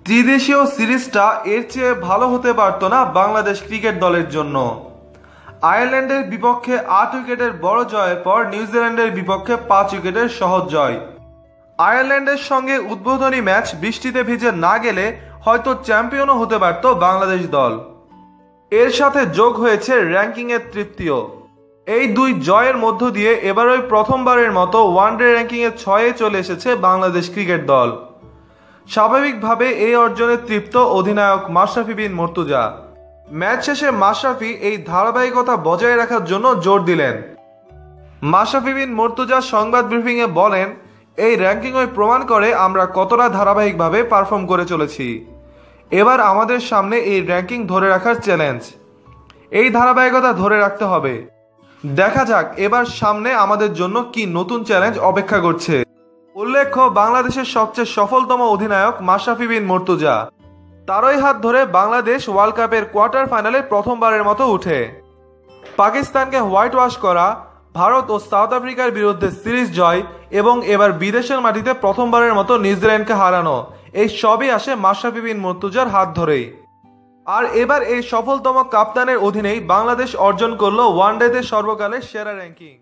ত্রিদেশীয় সিরিজটা এর চেয়ে ভালো হতে পারত না বাংলাদেশ ক্রিকেট দলের জন্য। আয়ারল্যান্ডের বিপক্ষে ৮ উইকেটের বড় জয়ের পর নিউজিল্যান্ডের বিপক্ষে ৫ উইকেটের সহজ জয়। আয়ারল্যান্ডের সঙ্গে উদ্বোধনী ম্যাচ বৃষ্টিতে ভিজে না গেলে হয়তো চ্যাম্পিয়নও হতে পারত বাংলাদেশ দল। এর সাথে যোগ হয়েছে র্যাঙ্কিংয়ের তৃপ্তিও। এই দুই জয়ের মধ্য দিয়ে এবারই প্রথমবারের মতো ওয়ানডে র্যাঙ্কিংয়ে ৬-এ চলে এসেছে বাংলাদেশ ক্রিকেট দল। স্বাভাবিকভাবে এই অর্জনে তৃপ্ত অধিনায়ক মাশরাফি বিন মুর্তজা। ম্যাচ শেষে মাশরাফি এই ধারাবাহিকতা বজায় রাখার জন্য জোর দিলেন। মাশরাফি বিন মুর্তজা সংবাদ ব্রিফিংয়ে বলেন, এই র্যাঙ্কিংই প্রমাণ করে আমরা কতটা ধারাবাহিকভাবে পারফর্ম করে চলেছি। এবার আমাদের সামনে এই র্যাঙ্কিং ধরে রাখার চ্যালেঞ্জ। এই ধারাবাহিকতা ধরে রাখতে হবে। দেখা যাক এবার সামনে আমাদের জন্য কি নতুন চ্যালেঞ্জ অপেক্ষা করছে। উল্লেখ্য, বাংলাদেশের সবচেয়ে সফলতম অধিনায়ক মাশরাফি বিন মুর্তজা। তারই হাত ধরে বাংলাদেশ ওয়ার্ল্ড কাপের কোয়ার্টার ফাইনালে প্রথমবারের মতো উঠে। পাকিস্তানকে হোয়াইট ওয়াশ করা, ভারত ও সাউথ আফ্রিকার বিরুদ্ধে সিরিজ জয় এবং এবার বিদেশের মাটিতে প্রথমবারের মতো নিউজিল্যান্ডকে হারানো, এই সবই আসে মাশরাফি বিন মুর্তজার হাত ধরেই। আর এবার এই সফলতম কাপ্তানের অধীনেই বাংলাদেশ অর্জন করলো ওয়ানডেতে সর্বকালের সেরা র্যাঙ্কিং।